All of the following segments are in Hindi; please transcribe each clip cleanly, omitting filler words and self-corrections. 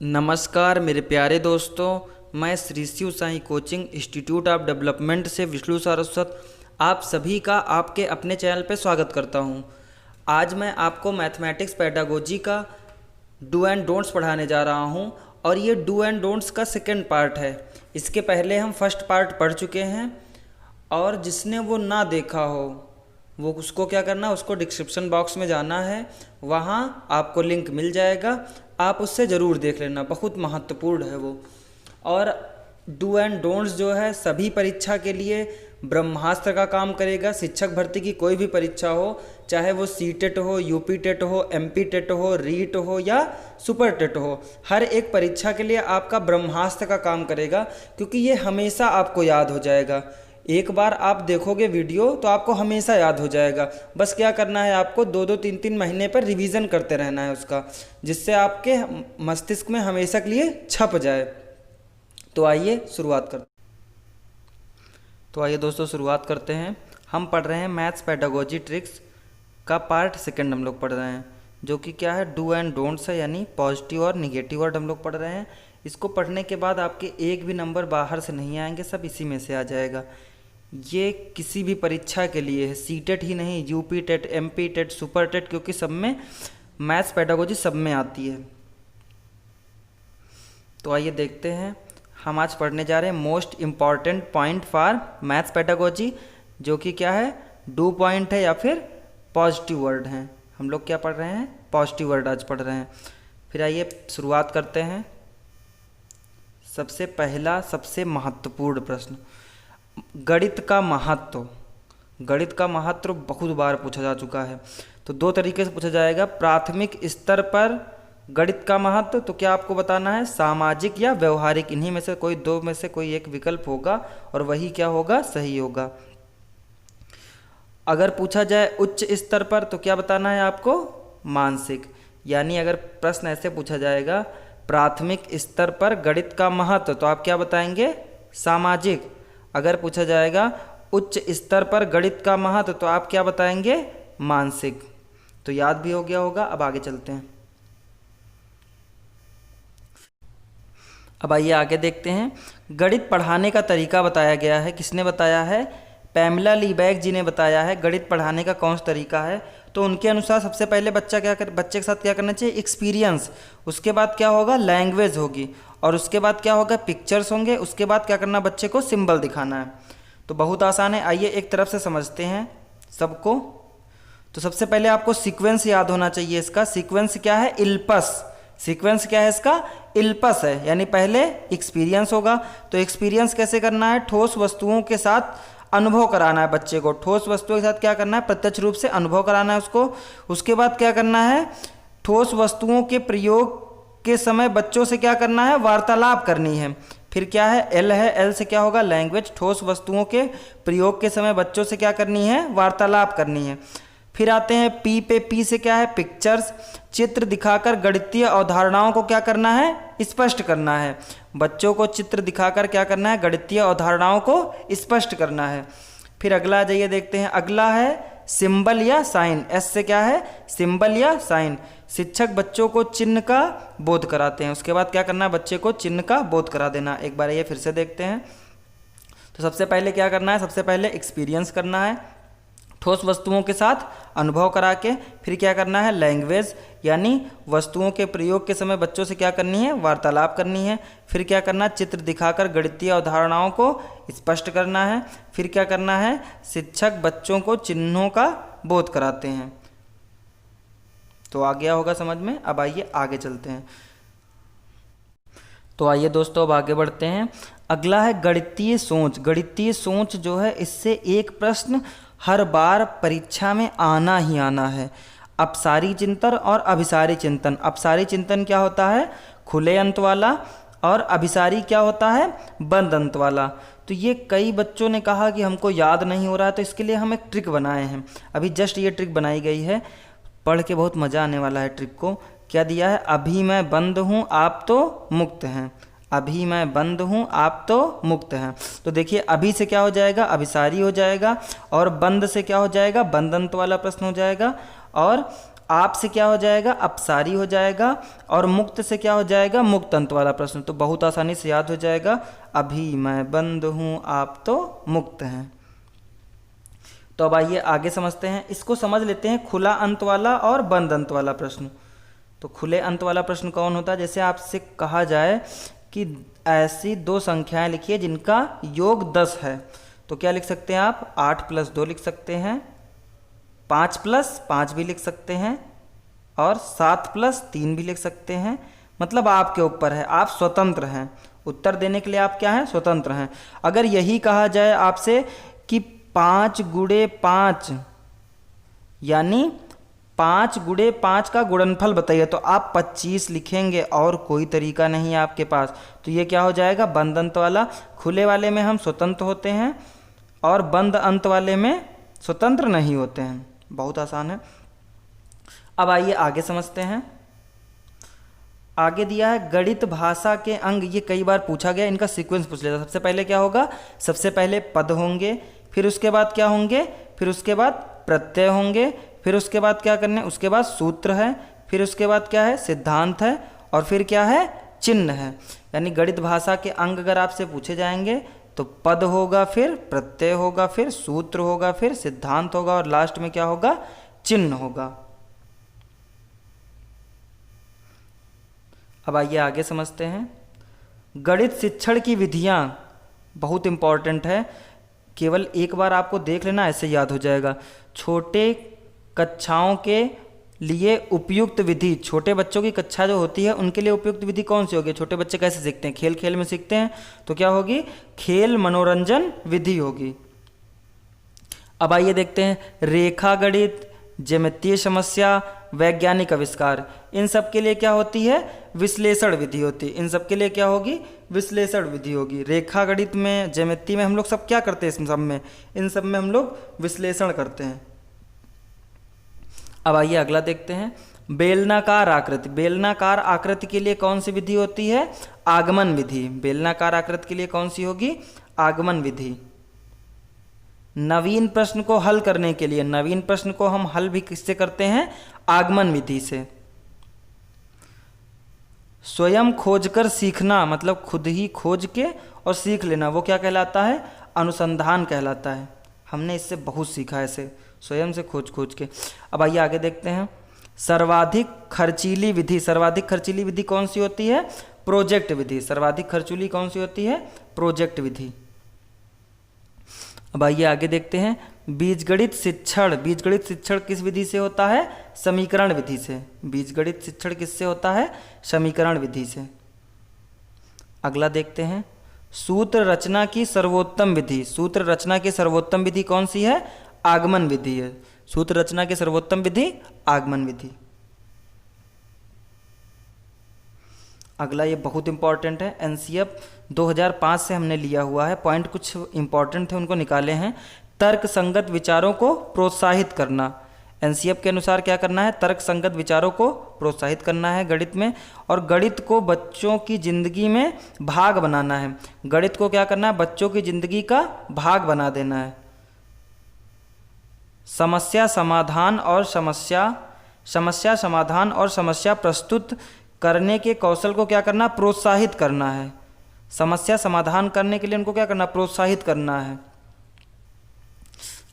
नमस्कार मेरे प्यारे दोस्तों, मैं Shri Shiv Sai coaching institute of development से विष्णु सारस्वत आप सभी का आपके अपने चैनल पर स्वागत करता हूं। आज मैं आपको मैथमेटिक्स पेडागोजी का डू एंड डोंट्स पढ़ाने जा रहा हूं और ये डू एंड डोंट्स का सेकंड पार्ट है। इसके पहले हम फर्स्ट पार्ट पढ़ चुके हैं और जिसने वो ना देखा हो वो उसको क्या करना, उसको डिस्क्रिप्शन बॉक्स में जाना है, वहाँ आपको लिंक मिल जाएगा, आप उससे ज़रूर देख लेना, बहुत महत्वपूर्ण है वो। और डू एंड डोंट्स जो है सभी परीक्षा के लिए ब्रह्मास्त्र का काम करेगा। शिक्षक भर्ती की कोई भी परीक्षा हो, चाहे वो सीटेट हो, यूपी टेट हो, एमपी टेट हो, रीट हो या सुपर टेट हो, हर एक परीक्षा के लिए आपका ब्रह्मास्त्र का काम करेगा, क्योंकि ये हमेशा आपको याद हो जाएगा। एक बार आप देखोगे वीडियो तो आपको हमेशा याद हो जाएगा। बस क्या करना है, आपको 2-2, 3-3 महीने पर रिवीजन करते रहना है उसका, जिससे आपके मस्तिष्क में हमेशा के लिए छप जाए। तो आइए दोस्तों शुरुआत करते हैं। हम पढ़ रहे हैं मैथ्स पेडागोजी ट्रिक्स का पार्ट सेकंड हम लोग पढ़ रहे हैं, जो कि क्या है, डू एंड डोंट्स है, यानी पॉजिटिव और निगेटिव वर्ड हम लोग पढ़ रहे हैं। इसको पढ़ने के बाद आपके एक भी नंबर बाहर से नहीं आएंगे, सब इसी में से आ जाएगा। ये किसी भी परीक्षा के लिए है, सीटेट ही नहीं, UP TET, MP TET, super TET, क्योंकि सब में मैथ्स पेडागोजी सब में आती है। तो आइए देखते हैं, हम आज पढ़ने जा रहे हैं most important point for maths pedagogy, जो कि क्या है, डू पॉइंट है या फिर पॉजिटिव वर्ड हैं। हम लोग क्या पढ़ रहे हैं, पॉजिटिव वर्ड आज पढ़ रहे हैं। फिर आइए शुरुआत करते हैं। सबसे पहला सबसे महत्वपूर्ण प्रश्न, गणित का महत्व। गणित का महत्व बहुत बार पूछा जा चुका है, तो दो तरीके से पूछा जाएगा। प्राथमिक स्तर पर गणित का महत्व, तो क्या आपको बताना है, सामाजिक या व्यवहारिक, इन्हीं में से कोई दो में से कोई एक विकल्प होगा और वही क्या होगा, सही होगा। अगर पूछा जाए उच्च स्तर पर, तो क्या बताना है आपको, मानसिक। यानी अगर प्रश्न ऐसे पूछा जाएगा, प्राथमिक स्तर पर गणित का महत्व, तो आप क्या बताएंगे, सामाजिक। अगर पूछा जाएगा उच्च स्तर पर गणित का महत्व, तो आप क्या बताएंगे, मानसिक। तो याद भी हो गया होगा। अब आगे चलते हैं। अब आइए आगे देखते हैं। गणित पढ़ाने का तरीका बताया गया है, किसने बताया है, पैमेला लीबैक जी ने बताया है गणित पढ़ाने का कौन सा तरीका है। तो उनके अनुसार सबसे पहले बच्चे के साथ क्या करना चाहिए, एक्सपीरियंस, उसके बाद क्या होगा, लैंग्वेज होगी, और उसके बाद क्या होगा, पिक्चर्स होंगे, उसके बाद क्या करना, बच्चे को सिंबल दिखाना है। तो बहुत आसान है, आइए एक तरफ से समझते हैं सबको। तो सबसे पहले आपको सीक्वेंस याद होना चाहिए इसका। सीक्वेंस क्या है, इल्पस। सीक्वेंस क्या है इसका, इल्पस है, यानी पहले एक्सपीरियंस होगा। तो एक्सपीरियंस कैसे करना है, ठोस वस्तुओं के साथ अनुभव कराना है बच्चे को। ठोस वस्तुओं के साथ क्या करना है, प्रत्यक्ष रूप से अनुभव कराना है उसको। उसके बाद क्या करना है, ठोस वस्तुओं के प्रयोग के समय बच्चों से क्या करना है, वार्तालाप करनी है। फिर क्या है, एल है, एल से क्या होगा, लैंग्वेज। ठोस वस्तुओं के प्रयोग के समय बच्चों से क्या करनी है, वार्तालाप करनी है। फिर आते हैं पी पे, पी से क्या है, पिक्चर्स। चित्र दिखाकर गणितीय अवधारणाओं को क्या करना है, स्पष्ट करना है। बच्चों को चित्र दिखाकर क्या करना है, गणितीय अवधारणाओं को स्पष्ट करना है। फिर अगला जाइए देखते हैं, अगला है सिंबल या साइन। एस से क्या है, सिंबल या साइन। शिक्षक बच्चों को चिन्ह का बोध कराते हैं। उसके बाद क्या करना है, बच्चे को चिन्ह का बोध करा देना। एक बार ये फिर से देखते हैं। तो सबसे पहले क्या करना है, सबसे पहले एक्सपीरियंस करना है, ठोस वस्तुओं के साथ अनुभव करा के। फिर क्या करना है, लैंग्वेज, यानी वस्तुओं के प्रयोग के समय बच्चों से क्या करनी है, वार्तालाप करनी है। फिर क्या करना है, चित्र दिखाकर गणितीय अवधारणाओं को स्पष्ट करना है। फिर क्या करना है, शिक्षक बच्चों को चिन्हों का बोध कराते हैं। तो आ गया होगा समझ में। अब आइए आगे चलते हैं। तो आइए दोस्तों अब आगे बढ़ते हैं। अगला है गणितीय सोच। गणितीय सोच जो है, इससे एक प्रश्न हर बार परीक्षा में आना ही आना है, अपसारी चिंतन और अभिसारी चिंतन। अपसारी चिंतन क्या होता है, खुले अंत वाला, और अभिसारी क्या होता है, बंद अंत वाला। तो ये कई बच्चों ने कहा कि हमको याद नहीं हो रहा है, तो इसके लिए हम एक ट्रिक बनाए हैं। अभी जस्ट ये ट्रिक बनाई गई है, पढ़ के बहुत मज़ा आने वाला है। ट्रिक को क्या दिया है, अभी मैं बंद हूँ आप तो मुक्त हैं। अभी मैं बंद हूँ आप तो मुक्त हैं। तो देखिए, अभी से क्या हो जाएगा, अभिसारी हो जाएगा, और बंद से क्या हो जाएगा, बंद अंत वाला प्रश्न हो जाएगा, और आप से क्या हो जाएगा, अपसारी हो जाएगा, और मुक्त से क्या हो जाएगा, मुक्त अंत वाला प्रश्न। तो बहुत आसानी से याद हो जाएगा, अभी मैं बंद हूँ आप तो मुक्त हैं। तो अब आइए आगे समझते हैं, इसको समझ लेते हैं खुला अंत वाला और बंद अंत वाला प्रश्न। तो खुले अंत वाला प्रश्न कौन होता है, जैसे आपसे कहा जाए कि ऐसी दो संख्याएं लिखिए जिनका योग 10 है, तो क्या लिख सकते हैं आप, 8 + 2 लिख सकते हैं, 5 + 5 भी लिख सकते हैं, और 7 + 3 भी लिख सकते हैं। मतलब आपके ऊपर है, आप स्वतंत्र हैं, उत्तर देने के लिए आप क्या हैं, स्वतंत्र हैं। अगर यही कहा जाए आपसे कि 5 × 5 यानी 5 × 5 का गुणनफल बताइए, तो आप 25 लिखेंगे और कोई तरीका नहीं है आपके पास। तो ये क्या हो जाएगा, बंद अंत वाला। खुले वाले में हम स्वतंत्र होते हैं और बंद अंत वाले में स्वतंत्र नहीं होते हैं। बहुत आसान है। अब आइए आगे समझते हैं। आगे दिया है गणित भाषा के अंग, ये कई बार पूछा गया, इनका सीक्वेंस पूछ लेता। सबसे पहले क्या होगा, सबसे पहले पद होंगे, फिर उसके बाद क्या होंगे, फिर उसके बाद प्रत्यय होंगे, फिर उसके बाद क्या करने, उसके बाद सूत्र है, फिर उसके बाद क्या है, सिद्धांत है, और फिर क्या है, चिन्ह है। यानी गणित भाषा के अंग अगर आपसे पूछे जाएंगे तो पद होगा, फिर प्रत्यय होगा, फिर सूत्र होगा, फिर सिद्धांत होगा, और लास्ट में क्या होगा, चिन्ह होगा। अब आइए आगे समझते हैं। गणित शिक्षण की विधियां बहुत इंपॉर्टेंट है, केवल एक बार आपको देख लेना, ऐसे याद हो जाएगा। छोटे कक्षाओं के लिए उपयुक्त विधि, छोटे बच्चों की कक्षा जो होती है उनके लिए उपयुक्त विधि कौन सी होगी, छोटे बच्चे कैसे सीखते हैं, खेल खेल में सीखते हैं, तो क्या होगी, खेल मनोरंजन विधि होगी। अब आइए देखते हैं, रेखा गणित, ज्यामितीय समस्या, वैज्ञानिक आविष्कार, इन सब के लिए क्या होती है, विश्लेषण विधि होती है। इन सब के लिए क्या होगी, विश्लेषण विधि होगी। रेखा गणित में, ज्यामिति में हम लोग सब क्या करते हैं, इस सब में, इन सब में हम लोग विश्लेषण करते हैं। अब आइए अगला देखते हैं, बेलनाकार आकृति। बेलनाकार आकृति के लिए कौन सी विधि होती है, आगमन विधि। बेलनाकार आकृति के लिए कौन सी होगी, आगमन विधि। नवीन प्रश्न को हल करने के लिए, नवीन प्रश्न को हम हल भी किससे करते हैं, आगमन विधि से। स्वयं खोजकर सीखना, मतलब खुद ही खोज के और सीख लेना, वो क्या कहलाता है, अनुसंधान कहलाता है। हमने इससे बहुत सीखा, ऐसे स्वयं से खोज खोज के। अब आइए आगे देखते हैं, सर्वाधिक खर्चीली विधि। सर्वाधिक खर्चीली विधि कौन सी होती है, प्रोजेक्ट विधि। सर्वाधिक खर्चीली कौन सी होती है, प्रोजेक्ट विधि। अब आइए आगे देखते हैं, बीजगणित शिक्षण। बीजगणित शिक्षण किस विधि से होता है, समीकरण विधि से। बीजगणित शिक्षण किससे होता है, समीकरण विधि से। अगला देखते हैं, सूत्र रचना की सर्वोत्तम विधि। सूत्र रचना की सर्वोत्तम विधि कौन सी है, आगमन विधि है। सूत्र रचना की सर्वोत्तम विधि आगमन विधि। अगला ये बहुत इंपॉर्टेंट है, एनसीएफ 2005 से हमने लिया हुआ है, पॉइंट कुछ इंपॉर्टेंट थे उनको निकाले हैं। तर्क संगत विचारों को प्रोत्साहित करना। एनसीएफ के अनुसार क्या करना है, तर्क संगत विचारों को प्रोत्साहित करना है गणित में, और गणित को बच्चों की जिंदगी में भाग बनाना है। गणित को क्या करना है, बच्चों की जिंदगी का भाग बना देना है। समस्या समाधान और समस्या समाधान और समस्या प्रस्तुत करने के कौशल को क्या करना, प्रोत्साहित करना है। समस्या समाधान करने के लिए उनको क्या करना, प्रोत्साहित करना है।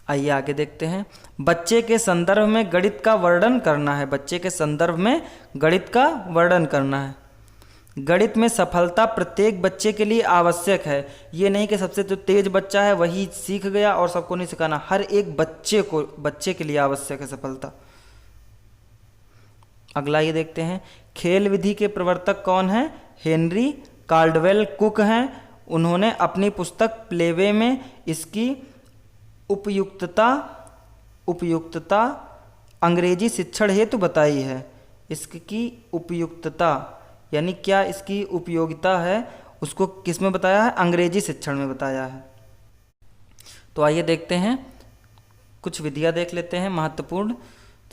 आइए आगे देखते हैं, बच्चे के संदर्भ में गणित का वर्णन करना है। बच्चे के संदर्भ में गणित का वर्णन करना है। गणित में सफलता प्रत्येक बच्चे के लिए आवश्यक है। ये नहीं कि सबसे जो तेज बच्चा है वही सीख गया और सबको नहीं सिखाना, हर एक बच्चे के लिए आवश्यक है सफलता। अगला ये देखते हैं, खेल विधि के प्रवर्तक कौन है, हेनरी कार्डवेल कुक हैं। उन्होंने अपनी पुस्तक प्लेवे में इसकी उपयुक्तता अंग्रेजी शिक्षण हेतु बताई है। इसकी उपयुक्तता यानी क्या इसकी उपयोगिता है, उसको किस में बताया है, अंग्रेजी शिक्षण में बताया है। तो आइए देखते हैं, कुछ विधियां देख लेते हैं महत्वपूर्ण।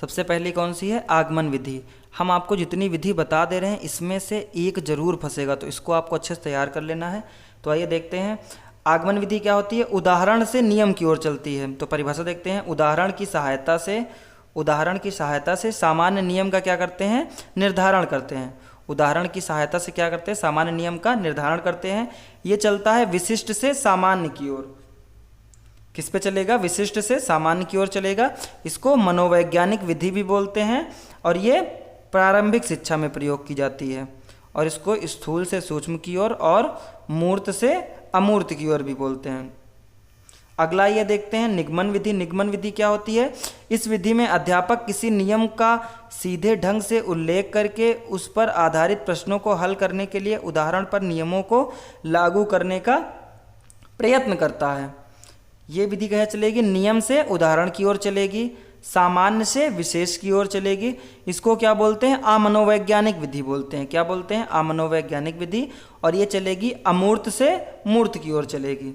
सबसे पहली कौन सी है, आगमन विधि। हम आपको जितनी विधि बता दे रहे हैं इसमें से एक जरूर फंसेगा, तो इसको आपको अच्छे से तैयार कर लेना है। तो आइए देखते हैं, आगमन विधि क्या होती है, उदाहरण से नियम की ओर चलती है। तो परिभाषा देखते हैं, उदाहरण की सहायता से उदाहरण की सहायता से सामान्य नियम का क्या करते हैं, निर्धारण करते हैं। उदाहरण की सहायता से क्या करते हैं, सामान्य नियम का निर्धारण करते हैं। ये चलता है विशिष्ट से सामान्य की ओर। किस पे चलेगा, विशिष्ट से सामान्य की ओर चलेगा। इसको मनोवैज्ञानिक विधि भी बोलते हैं और ये प्रारंभिक शिक्षा में प्रयोग की जाती है। और इसको स्थूल से सूक्ष्म की ओर और मूर्त से अमूर्त की ओर भी बोलते हैं। अगला ये देखते हैं निगमन विधि। निगमन विधि क्या होती है, इस विधि में अध्यापक किसी नियम का सीधे ढंग से उल्लेख करके उस पर आधारित प्रश्नों को हल करने के लिए उदाहरण पर नियमों को लागू करने का प्रयत्न करता है। ये विधि क्या चलेगी, नियम से उदाहरण की ओर चलेगी, सामान्य से विशेष की ओर चलेगी। इसको क्या बोलते हैं, अमनोवैज्ञानिक विधि बोलते हैं। क्या बोलते हैं, अमनोवैज्ञानिक विधि। और ये चलेगी अमूर्त से मूर्त की ओर चलेगी।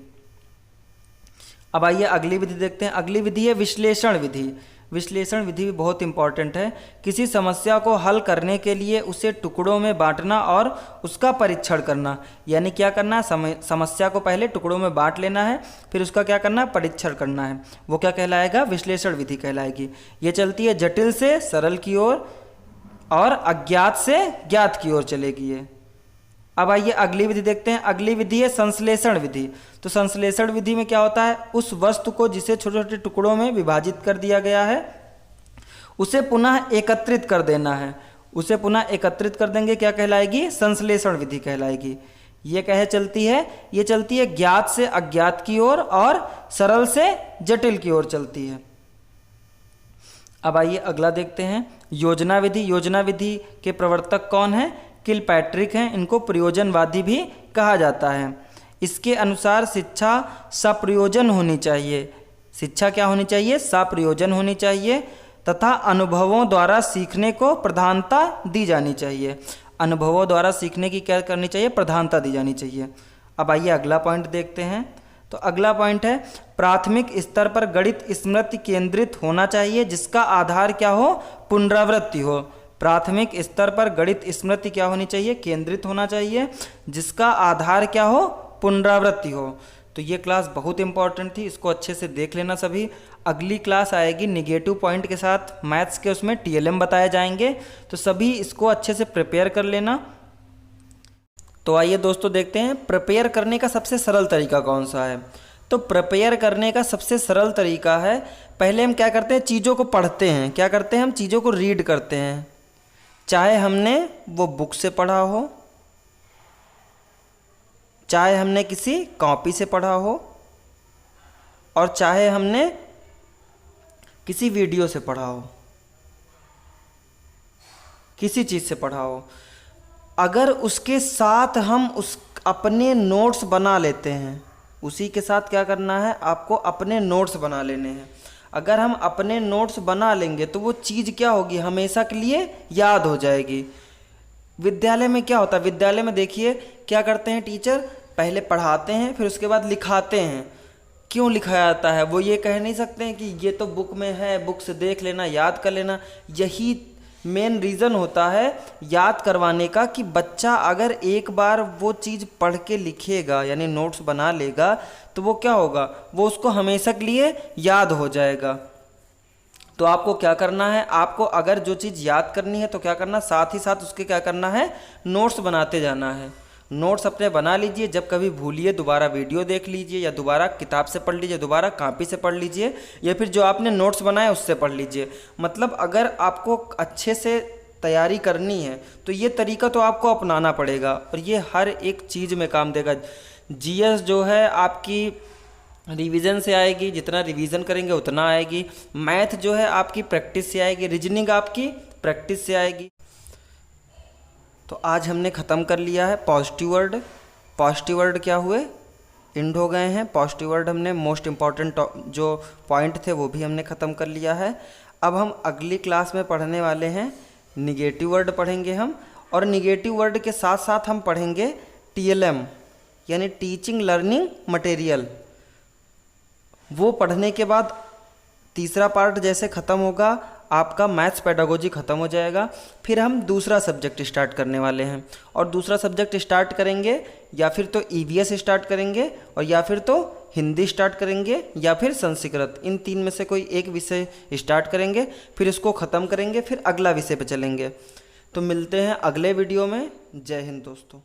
अब आइए अगली विधि देखते हैं। अगली विधि है विश्लेषण विधि। विश्लेषण विधि भी बहुत इंपॉर्टेंट है। किसी समस्या को हल करने के लिए उसे टुकड़ों में बांटना और उसका परीक्षण करना। यानी क्या करना है, समस्या को पहले टुकड़ों में बांट लेना है, फिर उसका क्या करना है, परीक्षण करना है। वो क्या कहलाएगा, विश्लेषण विधि कहलाएगी। ये चलती है जटिल से सरल की ओर और अज्ञात से ज्ञात की ओर चलेगी ये। अब आइए अगली विधि देखते हैं। अगली विधि है संश्लेषण विधि। तो संश्लेषण विधि में क्या होता है, उस वस्तु को जिसे छोटे छोटे टुकड़ों में विभाजित कर दिया गया है उसे पुनः एकत्रित कर देना है। उसे पुनः एकत्रित कर देंगे, क्या कहलाएगी, संश्लेषण विधि कहलाएगी। ये कहे चलती है, ये चलती है ज्ञात से अज्ञात की ओर और सरल से जटिल की ओर चलती है। अब आइए अगला देखते हैं योजना विधि। योजना विधि के प्रवर्तक कौन है, किलपैट्रिक हैं। इनको प्रयोजनवादी भी कहा जाता है। इसके अनुसार शिक्षा सप्रयोजन होनी चाहिए। शिक्षा क्या होनी चाहिए, सप्रयोजन होनी चाहिए तथा अनुभवों द्वारा सीखने को प्रधानता दी जानी चाहिए। अनुभवों द्वारा सीखने की क्या करनी चाहिए, प्रधानता दी जानी चाहिए। अब आइए अगला पॉइंट देखते हैं। तो अगला पॉइंट है प्राथमिक स्तर पर गणित स्मृति केंद्रित होना चाहिए जिसका आधार क्या हो, पुनरावृत्ति हो। प्राथमिक स्तर पर गणित स्मृति क्या होनी चाहिए, केंद्रित होना चाहिए जिसका आधार क्या हो, पुनरावृत्ति हो। तो ये क्लास बहुत इंपॉर्टेंट थी, इसको अच्छे से देख लेना सभी। अगली क्लास आएगी निगेटिव पॉइंट के साथ मैथ्स के, उसमें टीएलएम बताए जाएंगे। तो सभी इसको अच्छे से प्रिपेयर कर लेना। तो आइए दोस्तों देखते हैं प्रिपेयर करने का सबसे सरल तरीका कौन सा है। तो प्रिपेयर करने का सबसे सरल तरीका है, पहले हम क्या करते हैं, चीज़ों को पढ़ते हैं। क्या करते हैं, हम चीज़ों को रीड करते हैं। चाहे हमने वो बुक से पढ़ा हो, चाहे हमने किसी कॉपी से पढ़ा हो, और चाहे हमने किसी वीडियो से पढ़ा हो, किसी चीज़ से पढ़ा हो। अगर उसके साथ हम उस अपने नोट्स बना लेते हैं, उसी के साथ क्या करना है, आपको अपने नोट्स बना लेने हैं। अगर हम अपने नोट्स बना लेंगे तो वो चीज़ क्या होगी, हमेशा के लिए याद हो जाएगी। विद्यालय में क्या होता है, विद्यालय में देखिए क्या करते हैं टीचर, पहले पढ़ाते हैं फिर उसके बाद लिखाते हैं। क्यों लिखाया जाता है, वो ये कह नहीं सकते हैं कि ये तो बुक में है, बुक से देख लेना, याद कर लेना। यही मेन रीज़न होता है याद करवाने का कि बच्चा अगर एक बार वो चीज़ पढ़ के लिखेगा यानी नोट्स बना लेगा तो वो क्या होगा, वो उसको हमेशा के लिए याद हो जाएगा। तो आपको क्या करना है, आपको अगर जो चीज़ याद करनी है तो क्या करना, साथ ही साथ उसके क्या करना है, नोट्स बनाते जाना है। नोट्स अपने बना लीजिए, जब कभी भूलिए दोबारा वीडियो देख लीजिए, या दोबारा किताब से पढ़ लीजिए, दोबारा कॉपी से पढ़ लीजिए, या फिर जो आपने नोट्स बनाए उससे पढ़ लीजिए। मतलब अगर आपको अच्छे से तैयारी करनी है तो ये तरीका तो आपको अपनाना पड़ेगा, और ये हर एक चीज़ में काम देगा। जीएस जो है आपकी रिवीजन से आएगी, जितना रिवीजन करेंगे उतना आएगी। मैथ जो है आपकी प्रैक्टिस से आएगी, रीजनिंग आपकी प्रैक्टिस से आएगी। तो आज हमने ख़त्म कर लिया है पॉजिटिव वर्ड। पॉजिटिव वर्ड क्या हुए, इंड हो गए हैं। पॉजिटिव वर्ड हमने मोस्ट इम्पॉर्टेंट जो पॉइंट थे वो भी हमने ख़त्म कर लिया है। अब हम अगली क्लास में पढ़ने वाले हैं निगेटिव वर्ड पढ़ेंगे हम, और निगेटिव वर्ड के साथ साथ हम पढ़ेंगे टीएलएम यानी टीचिंग लर्निंग मटेरियल। वो पढ़ने के बाद तीसरा पार्ट जैसे ख़त्म होगा, आपका मैथ्स पेडागोजी ख़त्म हो जाएगा। फिर हम दूसरा सब्जेक्ट स्टार्ट करने वाले हैं, और दूसरा सब्जेक्ट स्टार्ट करेंगे या फिर तो ईवीएस स्टार्ट करेंगे, और या फिर तो हिंदी स्टार्ट करेंगे, या फिर संस्कृत। इन तीन में से कोई एक विषय स्टार्ट करेंगे, फिर इसको ख़त्म करेंगे, फिर अगला विषय पे चलेंगे। तो मिलते हैं अगले वीडियो में। जय हिंद दोस्तों।